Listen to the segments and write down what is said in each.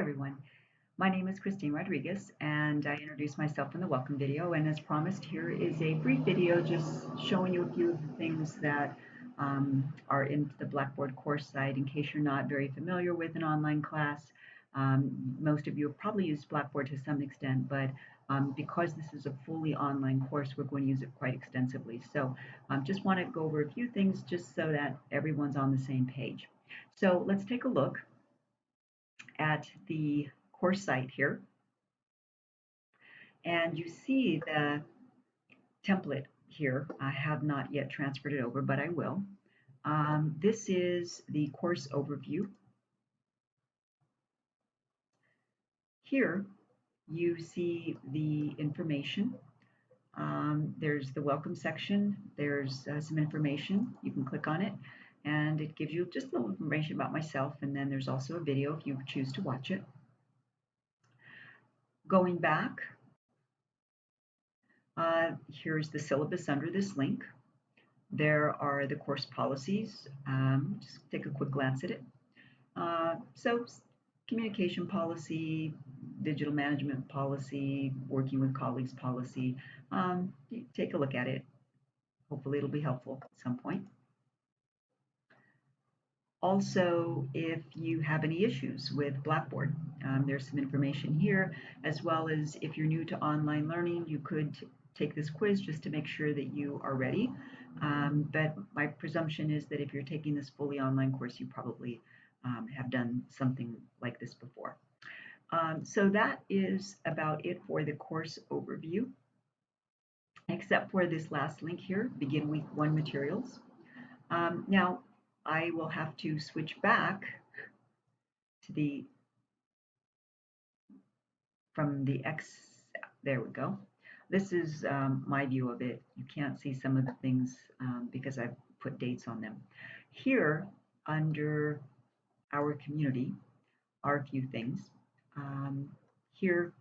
everyone. My name is Christine Rodriguez, and I introduced myself in the welcome video. And as promised, here is a brief video just showing you a few of the things that are in the Blackboard course site in case you're not very familiar with an online class. Most of you have probably used Blackboard to some extent, but because this is a fully online course, we're going to use it quite extensively. So just want to go over a few things just so that everyone's on the same page. So let's take a look at the course site here, and you see the template here. I have not yet transferred it over, but I will. This is the course overview. Here you see the information. There's the welcome section. There's some information. You can click on it and it gives you just a little information about myself, and then there's also a video if you choose to watch it. Going back, here's the syllabus under this link. There are the course policies. Just take a quick glance at it. So communication policy, digital management policy, working with colleagues policy. Take a look at it. Hopefully it'll be helpful at some point. Also, if you have any issues with Blackboard, there's some information here, as well as if you're new to online learning, you could take this quiz just to make sure that you are ready. But my presumption is that if you're taking this fully online course, you probably have done something like this before. So that is about it for the course overview, except for this last link here, Begin Week 1 Materials. Now, I will have to switch back to from the X, there we go. This is my view of it. You can't see some of the things because I've put dates on them. Here, under our community, are a few things. Here,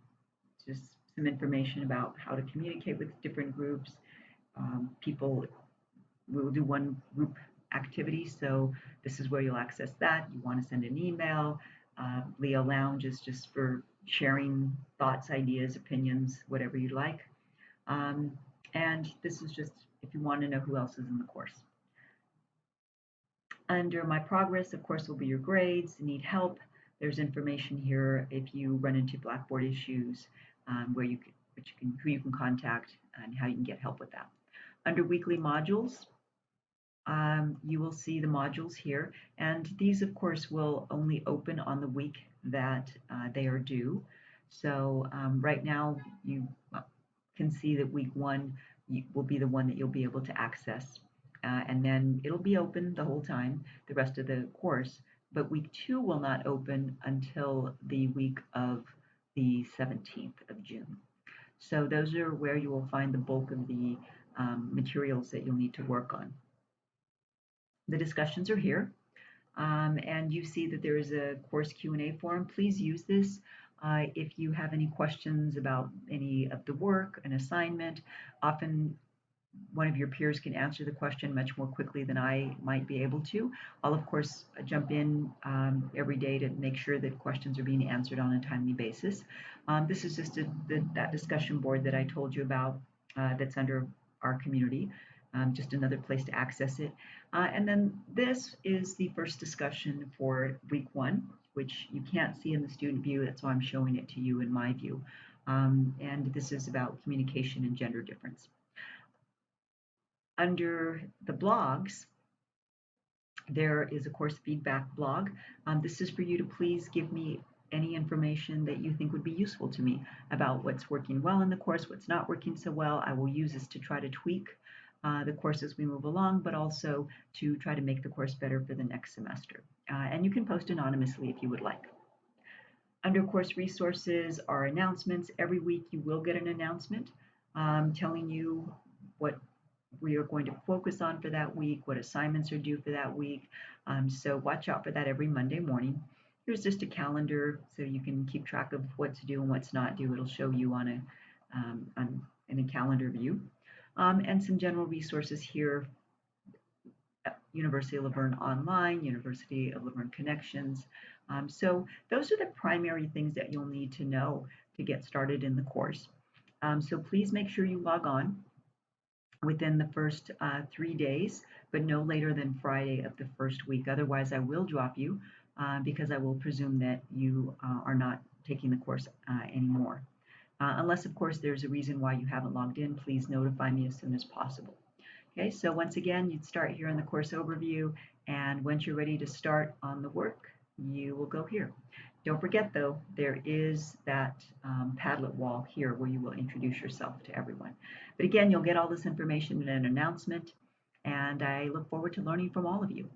just some information about how to communicate with different groups. People, we will do one group activity, so this is where you'll access that. You want to send an email. Leo Lounge is just for sharing thoughts, ideas, opinions, whatever you like. And this is just if you want to know who else is in the course. Under My Progress, of course, will be your grades. Need help? There's information here if you run into Blackboard issues, who you can contact and how you can get help with that. Under Weekly Modules, you will see the modules here, and these of course will only open on the week that they are due. So right now you can see that week 1 will be the one that you'll be able to access, and then it'll be open the whole time, the rest of the course, but week 2 will not open until the week of the 17th of June. So those are where you will find the bulk of the materials that you'll need to work on. The discussions are here, and you see that there is a course Q&A forum. Please use this if you have any questions about any of the work, an assignment. Often one of your peers can answer the question much more quickly than I might be able to. I'll of course jump in every day to make sure that questions are being answered on a timely basis. This is just that discussion board that I told you about that's under our community. Just another place to access it. And then this is the first discussion for week 1, which you can't see in the student view. That's why I'm showing it to you in my view. And this is about communication and gender difference. Under the blogs, there is a course feedback blog. This is for you to please give me any information that you think would be useful to me about what's working well in the course, what's not working so well. I will use this to try to tweak the course as we move along, but also to try to make the course better for the next semester. And you can post anonymously if you would like. Under course resources are announcements. Every week you will get an announcement telling you what we are going to focus on for that week, what assignments are due for that week. So watch out for that every Monday morning. Here's just a calendar so you can keep track of what to do and what's not due. It'll show you in a calendar view. And some general resources here: University of La Verne Online, University of La Verne Connections, So those are the primary things that you'll need to know to get started in the course. So please make sure you log on within the first 3 days, but no later than Friday of the first week. Otherwise, I will drop you because I will presume that you are not taking the course anymore. Unless, of course, there's a reason why you haven't logged in, please notify me as soon as possible. Okay, so once again, you'd start here in the course overview, and once you're ready to start on the work, you will go here. Don't forget, though, there is that Padlet wall here where you will introduce yourself to everyone. But again, you'll get all this information in an announcement, and I look forward to learning from all of you.